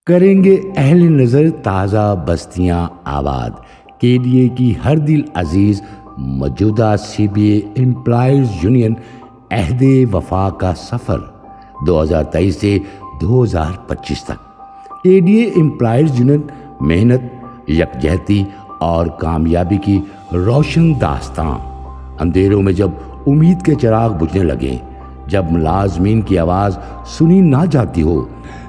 کریں گے اہل نظر تازہ بستیاں آباد، کے ڈی اے کی ہر دل عزیز موجودہ سی بی اے امپلائیز یونین عہد وفا کا سفر 2023 سے 2025 تک۔ کے ڈی اے امپلائیز یونین محنت، یکجہتی اور کامیابی کی روشن داستاں۔ اندھیروں میں جب امید کے چراغ بجھنے لگیں، جب ملازمین کی آواز سنی نہ جاتی ہو،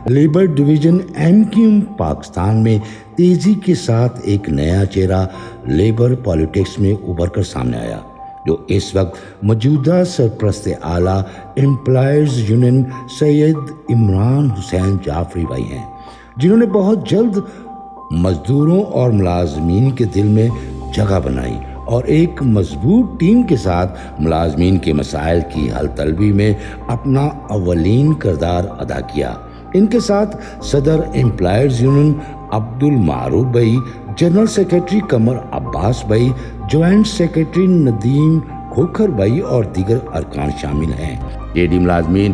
لیبر ڈویژن ایم کیو ایم پاکستان میں تیزی کے ساتھ ایک نیا چہرہ لیبر پالیٹکس میں ابھر کر سامنے آیا، جو اس وقت موجودہ سرپرست اعلیٰ امپلائیز یونین سید عمران حسین جعفری بھائی ہیں، جنہوں نے بہت جلد مزدوروں اور ملازمین کے دل میں جگہ بنائی اور ایک مضبوط ٹیم کے ساتھ ملازمین کے مسائل کی حل طلبی میں اپنا اولین کردار ادا کیا۔ ان کے ساتھ صدر امپلائیز یونین عبدالمعروف بھائی، جنرل سیکرٹری قمر عباس بھائی، جوائنٹ سیکرٹری ندیم کھوکھر بھائی اور دیگر ارکان شامل ہیں۔ کے ڈی ملازمین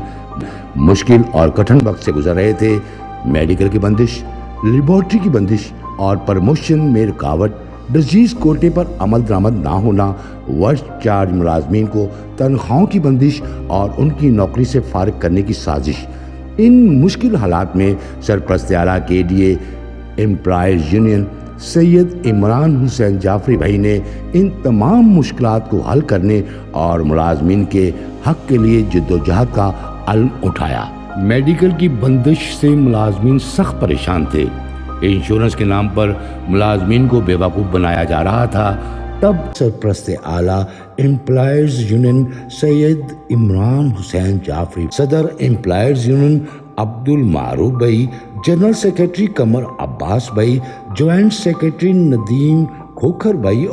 مشکل اور کٹھن وقت سے گزر رہے تھے۔ میڈیکل کی بندش، لیبارٹری کی بندش اور پروموشن میں رکاوٹ، ڈیزیز کوٹے پر عمل درآمد نہ ہونا، ورک چارج ملازمین کو تنخواہوں کی بندش اور ان کی نوکری سے فارغ کرنے کی سازش۔ ان مشکل حالات میں سرپرست اعلیٰ کے ڈی اے امپلائیز یونین سید عمران حسین جعفری بھائی نے ان تمام مشکلات کو حل کرنے اور ملازمین کے حق کے لیے جدوجہد کا علم اٹھایا۔ میڈیکل کی بندش سے ملازمین سخت پریشان تھے۔ انشورنس کے نام پر ملازمین کو بے وقوف بنایا جا رہا تھا۔ تب سرپرست اعلیٰ امپلائیز یونین سید عمران حسین جعفری، صدر امپلائیز یونین عبدالمعروف بھائی، جنرل سیکرٹری قمر عباس بھائی، جوائنٹ سیکرٹری ندیم کھوکھر بھائی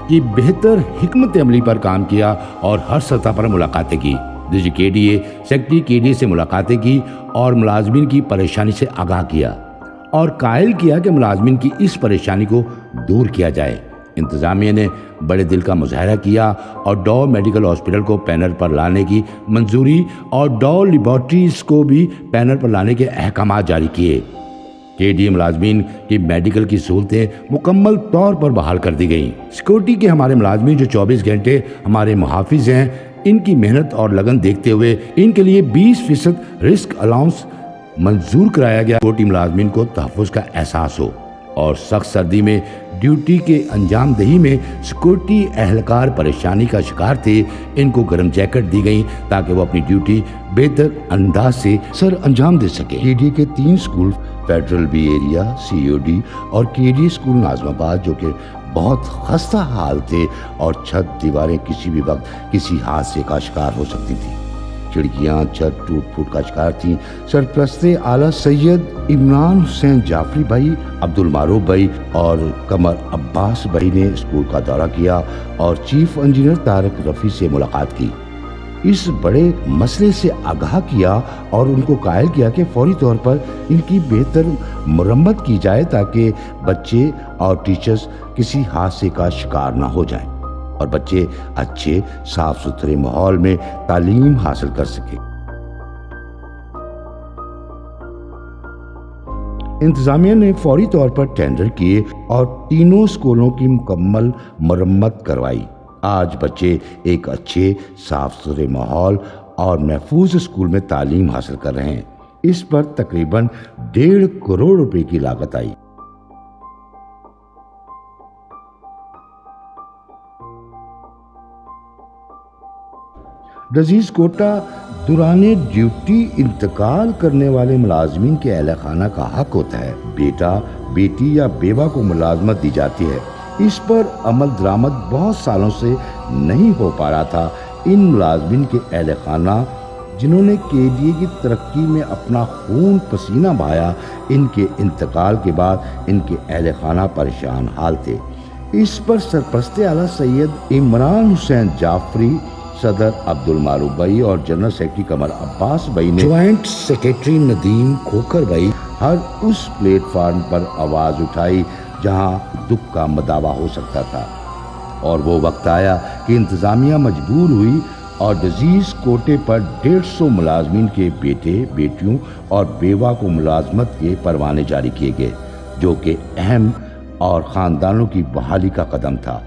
کی بہتر حکمت عملی پر کام کیا اور ہر سطح پر ملاقاتیں کی۔ کے ڈی اے سیکرٹری کے ڈی اے سے ملاقاتیں کی اور ملازمین کی پریشانی سے آگاہ کیا اور قائل کیا کہ ملازمین کی اس پریشانی کو دور کیا جائے۔ انتظامیہ نے بڑے دل کا مظاہرہ کیا اور ڈو میڈیکل ہاسپٹل کو پینل پر لانے کی منظوری اور ڈو لیبارٹریز کو بھی پینل پر لانے کے احکامات جاری کیے۔ کے ڈی اے ملازمین کی میڈیکل کی سہولتیں مکمل طور پر بحال کر دی گئیں۔ سیکورٹی کے ہمارے ملازمین جو 24 گھنٹے ہمارے محافظ ہیں، ان کی محنت اور لگن دیکھتے ہوئے ان کے لیے 20% رسک الاؤنس منظور کرایا گیا۔ سیکورٹی ملازمین کو تحفظ کا احساس ہو اور سخت سردی میں ڈیوٹی کے انجام دہی میں سیکورٹی اہلکار پریشانی کا شکار تھے، ان کو گرم جیکٹ دی گئی تاکہ وہ اپنی ڈیوٹی بہتر انداز سے سر انجام دے سکے۔ کے ڈی اے کے 3 school federal be area, C O D اور کے ڈی اے اسکول ناظم آباد جو کہ بہت خستہ حال تھے اور چھت دیواریں کسی بھی وقت کسی حادثے کا شکار ہو سکتی تھی، کھڑکیاں چھت ٹوٹ پھوٹ کا شکار تھیں۔ سرپرست اعلیٰ سید عمران حسین جعفری بھائی، عبدالمعروف بھائی اور قمر عباس بھائی نے اسکول کا دورہ کیا اور چیف انجینئر طارق رفیع سے ملاقات کی، اس بڑے مسئلے سے آگاہ کیا اور ان کو قائل کیا کہ فوری طور پر ان کی بہتر مرمت کی جائے تاکہ بچے اور ٹیچرز کسی حادثے کا شکار نہ ہو جائیں اور بچے اچھے صاف ستھرے ماحول میں تعلیم حاصل کر سکیں۔ انتظامیہ نے فوری طور پر ٹینڈر کیے اور تینوں اسکولوں کی مکمل مرمت کروائی۔ آج بچے ایک اچھے صاف ستھرے ماحول اور محفوظ اسکول میں تعلیم حاصل کر رہے ہیں۔ اس پر تقریباً 1.5 کروڑ روپے کی لاگت آئی۔ ڈیزیز کوٹا دوران ڈیوٹی انتقال کرنے والے ملازمین کے اہل خانہ کا حق ہوتا ہے۔ بیٹا، بیٹی یا بیوہ کو ملازمت دی جاتی ہے، اس پر عمل درآمد بہت سالوں سے نہیں ہو پا رہا تھا۔ ان ملازمین کے اہل خانہ جنہوں نے کے ڈی اے کی ترقی میں اپنا خون پسینہ بہایا، ان کے انتقال کے بعد ان کے اہل خانہ پریشان حال تھے۔ اس پر سرپرست اعلیٰ سید عمران حسین جعفری، صدر عبدالمعروف بھائی اور جنرل سیکرٹری قمر عباس بھائی نے جوائنٹ سیکرٹری ندیم کھوکھر بھائی ہر اس پلیٹ فارم پر آواز اٹھائی جہاں دکھ کا مداوا ہو سکتا تھا، اور وہ وقت آیا کہ انتظامیہ مجبور ہوئی اور ڈیزیز کوٹے پر 150 ملازمین کے بیٹے بیٹیوں اور بیوہ کو ملازمت کے پروانے جاری کیے گئے، جو کہ اہم اور خاندانوں کی بحالی کا قدم تھا،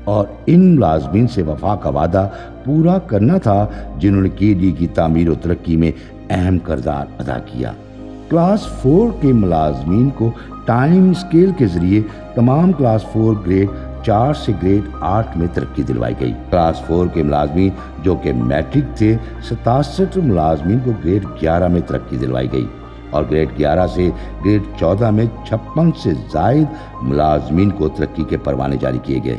اور ان ملازمین سے وفا کا وعدہ پورا کرنا تھا جنہوں نے KDA کی تعمیر و ترقی میں اہم کردار ادا کیا۔ کلاس 4 کے ملازمین کو ٹائم اسکیل کے ذریعے تمام کلاس 4 گریڈ 4 سے گریڈ 8 میں ترقی دلوائی گئی۔ کلاس 4 کے ملازمین جو کہ میٹرک تھے، 67 ملازمین کو گریڈ 11 میں ترقی دلوائی گئی، اور گریڈ 11 سے گریڈ 14 میں 56 سے زائد ملازمین کو ترقی کے پروانے جاری کیے گئے،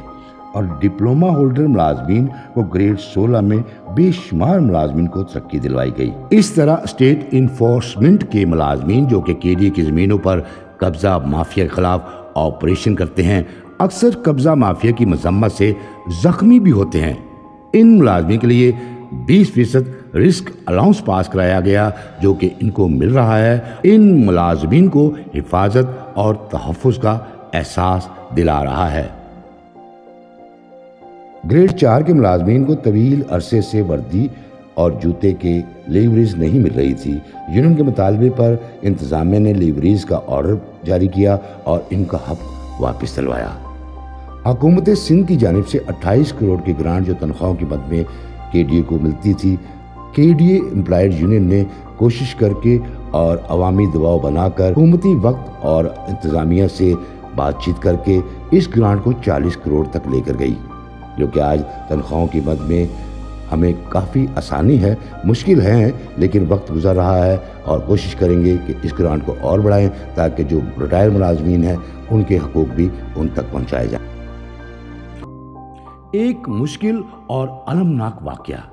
اور ڈپلومہ ہولڈر ملازمین کو گریڈ 16 میں بے شمار ملازمین کو ترقی دلوائی گئی۔ اس طرح اسٹیٹ انفورسمنٹ کے ملازمین جو کہ KDA کی زمینوں پر قبضہ مافیا کے خلاف آپریشن کرتے ہیں، اکثر قبضہ مافیا کی مذمت سے زخمی بھی ہوتے ہیں۔ ان ملازمین کے لیے 20% رسک الاؤنس پاس کرایا گیا جو کہ ان کو مل رہا ہے۔ ان ملازمین کو حفاظت اور تحفظ کا احساس دلا رہا ہے۔ گریڈ 4 کے ملازمین کو طویل عرصے سے وردی اور جوتے کے لیوریز نہیں مل رہی تھی۔ یونین کے مطالبے پر انتظامیہ نے لیوریز کا آرڈر جاری کیا اور ان کا حق واپس دلوایا۔ حکومت سندھ کی جانب سے 28 کروڑ کی گرانٹ جو تنخواہوں کی مد میں KDA کو ملتی تھی، KDA امپلائیز یونین نے کوشش کر کے اور عوامی دباؤ بنا کر حکومتی وقت اور انتظامیہ سے بات چیت کر کے اس گرانٹ کو 40 کروڑ تک لے کر گئی، جو کہ آج تنخواہوں کی مد میں ہمیں کافی آسانی ہے، مشکل ہے لیکن وقت گزر رہا ہے، اور کوشش کریں گے کہ اس گرانٹ کو اور بڑھائیں تاکہ جو ریٹائر ملازمین ہیں ان کے حقوق بھی ان تک پہنچائے جائیں۔ ایک مشکل اور المناک واقعہ،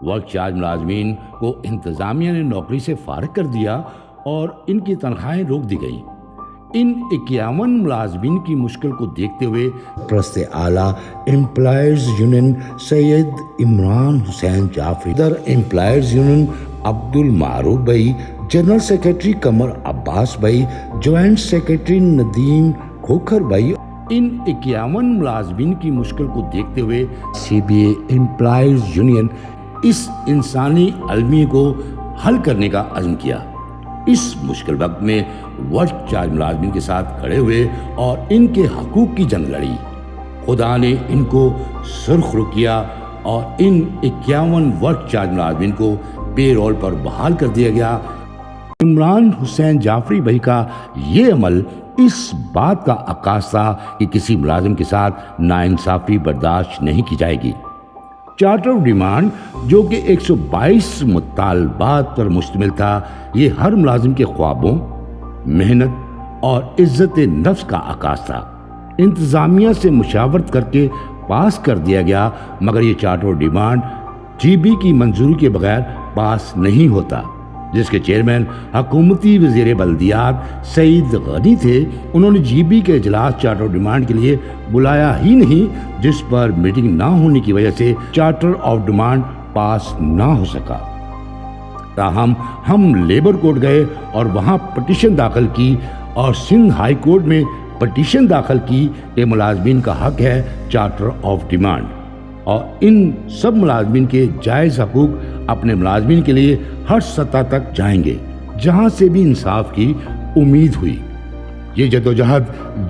ورک چارج ملازمین کو انتظامیہ نے نوکری سے فارغ کر دیا اور ان کی تنخواہیں روک دی گئیں۔ ان 51 ملازمین کی مشکل کو دیکھتے ہوئے پرست اعلیٰ امپلائیز یونین سید عمران حسین جعفری، صدر امپلائیز یونین عبد المعروف بھائی، جنرل سیکرٹری قمر عباس بھائی، جوائنٹ سیکرٹری ندیم کھوکھر بھائی، ان 51 ملازمین کی مشکل کو دیکھتے ہوئے CBA امپلائیز یونین اس انسانی المیہ کو حل کرنے کا عزم کیا۔ اس مشکل وقت میں ورک چارج ملازمین کے ساتھ کھڑے ہوئے اور ان کے حقوق کی جنگ لڑی۔ خدا نے ان کو سرخ رو کیا اور ان 51 ورک چارج ملازمین کو پے رول پر بحال کر دیا گیا۔ عمران حسین جعفری بھائی کا یہ عمل اس بات کا عکاس تھا کہ کسی ملازم کے ساتھ ناانصافی برداشت نہیں کی جائے گی۔ چارٹر آف ڈیمانڈ جو کہ 122 مطالبات پر مشتمل تھا، یہ ہر ملازم کے خوابوں، محنت اور عزت نفس کا عکاس تھا۔ انتظامیہ سے مشاورت کر کے پاس کر دیا گیا، مگر یہ چارٹر آف ڈیمانڈ GB کی منظوری کے بغیر پاس نہیں ہوتا، جس کے چیئرمین حکومتی وزیر بلدیات سعید غنی تھے۔ انہوں نے GB کے اجلاس چارٹر آف ڈیمانڈ کے لیے بلایا ہی نہیں، جس پر میٹنگ نہ ہونے کی وجہ سے چارٹر آف ڈیمانڈ پاس نہ ہو سکا۔ تاہم ہم لیبر کورٹ گئے اور وہاں پٹیشن داخل کی، اور سندھ ہائی کورٹ میں پٹیشن داخل کی کہ ملازمین کا حق ہے چارٹر آف ڈیمانڈ، اور ان سب ملازمین کے جائز حقوق اپنے ملازمین کے لیے ہر سطح تک جائیں گے جہاں سے بھی انصاف کی امید ہوئی۔ یہ جدوجہد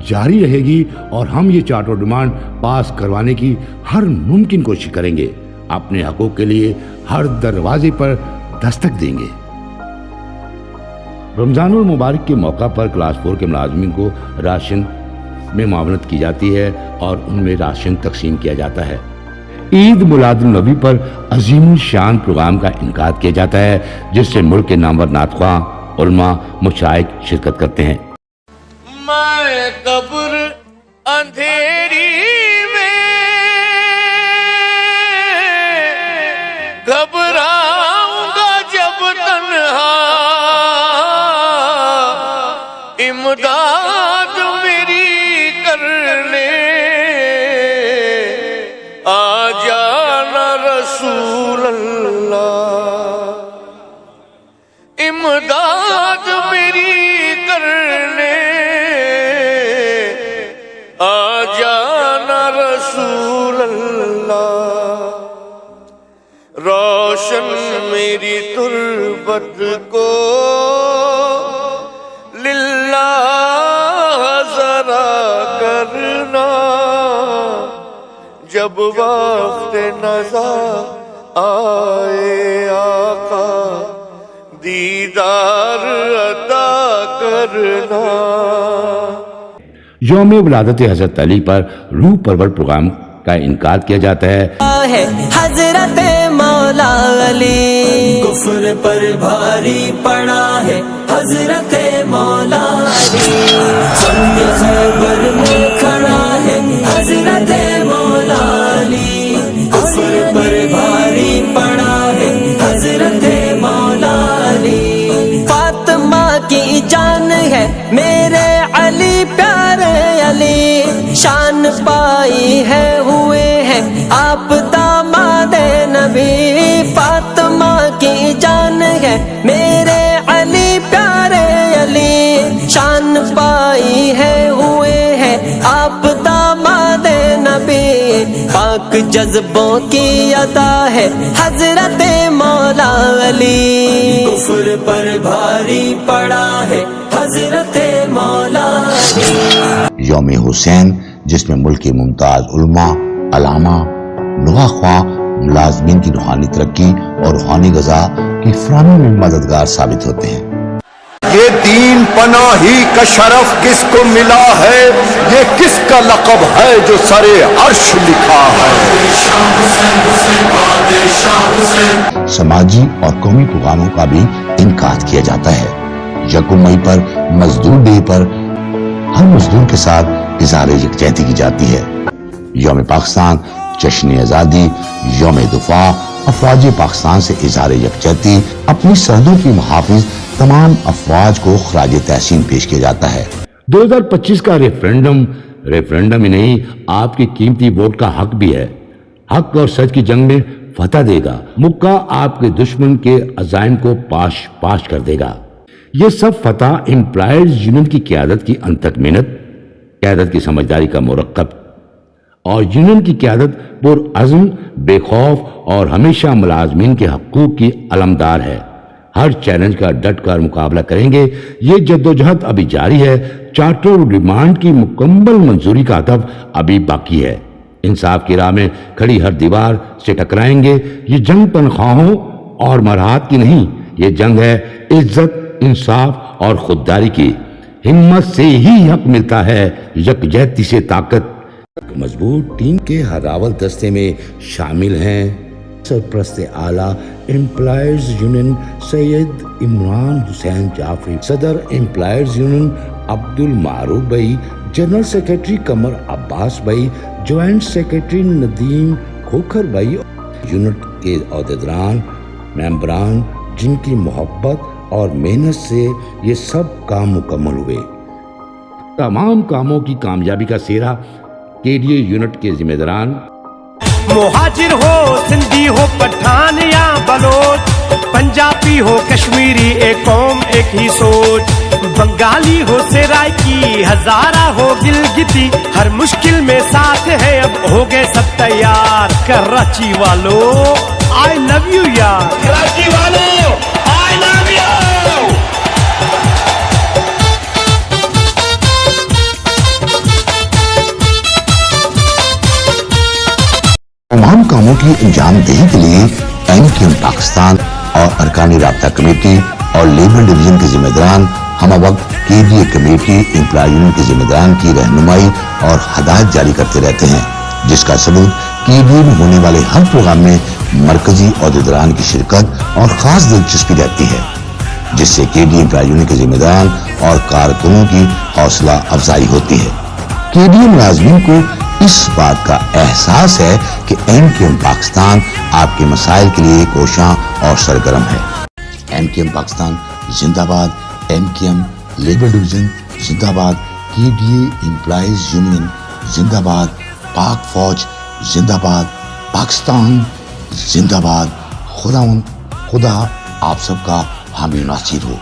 جاری رہے گی اور ہم یہ چارٹر آف ڈیمانڈ پاس کروانے کی ہر ممکن کوشش کریں گے، اپنے حقوق کے لیے ہر دروازے پر دستک دیں گے۔ رمضان المبارک کے موقع پر کلاس 4 کے ملازمین کو راشن میں معاونت کی جاتی ہے اور ان میں راشن تقسیم کیا جاتا ہے۔ عید میلاد النبی پر عظیم الشان پروگرام کا انعقاد کیا جاتا ہے، جس سے ملک کے نامور نعت خواں، علماء، مشائخ شرکت کرتے ہیں۔ میں قبر اندھیری میں گھبراؤں گا جب تنہا، امداد میری کرنے آ جانا رسول اللہ، امداد میری کرنے آ جانا رسول اللہ۔ خدمت کو للہ ذرا کرنا، جب وقت نزا آئے آقا دیدار عطا کرنا۔ یوم ولادت حضرت علی پر روح پرور پروگرام کا انعقاد کیا جاتا ہے۔ حضرت مولا علی کفر پر بھاری پڑا ہے، حضرت مولا علی جنگ خیبر میں کھڑا ہے، حضرت مولا علی کفر پر بھاری پڑا ہے، حضرت مولا علی فاطمہ کی جان ہے میرے علی پیارے علی، شان پائی ہے ہوئے ہیں آپ داماد نبی، فاطمہ کی جان ہے میرے علی پیارے علی، شان پائی ہے ہوئے ہیں آپ داماد نبی، پاک جذبوں کی عطا ہے حضرت مولا علی، کفر پر بھاری پڑا ہے حضرت مولا علی۔ یوم حسین جس میں ملک کے ممتاز علماء، علامہ، نخبہ خواہ، ملازمین کی روحانی ترقی اور روحانی غذا کی فراہمی میں مددگار ثابت ہوتے ہیں۔ یہ دین پناہی کا شرف کس کو ملا ہے، یہ کس کا لقب ہے جو سرے عرش لکھا ہے۔ سماجی اور قومی پروگراموں کا بھی انعقاد کیا جاتا ہے۔ یکم مئی پر مزدور ڈے پر ہر مزدور کے ساتھ اظہار یکجہتی کی جاتی ہے۔ یوم پاکستان، جشن آزادی، یوم دفاع، افواج پاکستان سے اظہار یکجہتی، اپنی سرحدوں کی محافظ تمام افواج کو خراج تحسین پیش کیا جاتا ہے۔ 2025 کا ریفرنڈم ہی نہیں، آپ کی قیمتی ووٹ کا حق بھی ہے۔ حق اور سچ کی جنگ میں فتح دے گا، مکہ آپ کے دشمن کے عزائم کو پاش کر دے گا۔ یہ سب فتح امپلائیز یونین کی قیادت کی انتھک محنت، قیادت کی سمجھداری کا مرکب اور یونین کی قیادت پر عزم، بے خوف اور ہمیشہ ملازمین کے حقوق کی علمدار ہے۔ ہر چیلنج کا ڈٹ کر مقابلہ کریں گے۔ یہ جدوجہد ابھی جاری ہے۔ چارٹر ڈیمانڈ کی مکمل منظوری کا ہدف ابھی باقی ہے۔ انصاف کی راہ میں کھڑی ہر دیوار سے ٹکرائیں گے۔ یہ جنگ تنخواہوں اور مرحات کی نہیں، یہ جنگ ہے عزت، انصاف اور خودداری کی۔ ہمت سے ہی حق ملتا ہے، یکجہتی سے طاقت۔ مضبوط ٹیم کے ہراول دستے میں شامل ہیں سرپرست اعلیٰ امپلائیز یونین سید عمران حسین جعفری، صدر امپلائیز یونین عبد المعروف بھائی، جنرل سیکرٹری قمر عباس بھائی، جوائنٹ سیکرٹری ندیم کھوکھر بھائی، یونٹ کے عہدیداران، ممبران جن کی محبت اور محنت سے یہ سب کام مکمل ہوئے۔ تمام کاموں کی کامیابی کا سہرا KDA یونٹ کے ذمہ داران، مہاجر ہو، سندھی ہو، پٹھان یا بلوچ، پنجابی ہو، کشمیری، ایک قوم ایک ہی سوچ، بنگالی ہو، سرائکی، ہزارہ ہو، گلگتی، ہر مشکل میں ساتھ ہے، اب ہو گئے سب تیار۔ کراچی والو آئی لو یو یار، کراچی والو آئی لو یو۔ تمام کاموں کی انجام دہی کے لیے MKM پاکستان اور ارکانی رابطہ کمیٹی اور لیبر ڈویژن کے ذمہ داران ہم وقت KDA کمیٹی امپلائی یونین کے ذمہ داران کی رہنمائی اور ہدایت جاری کرتے رہتے ہیں، جس کا ثبوت KDA میں ہونے والے ہر پروگرام میں مرکزی عہدیداران کی شرکت اور خاص دلچسپی رہتی ہے، جس سے KDA امپلائی یونین کے ذمہ داران اور کارکنوں کی حوصلہ افزائی ہوتی ہے۔ KDA ملازمین کو اس بات کا احساس ہے کہ MKM پاکستان آپ کے مسائل کے لیے کوشاں اور سرگرم ہے۔ MKM پاکستان زندہ باد، MKM لیبر ڈویژن زندہ باد، KDA امپلائیز یونین زندہ باد، پاک فوج زندہ باد، پاکستان زندہ باد۔ خدا آپ سب کا حامی ناصر ہو۔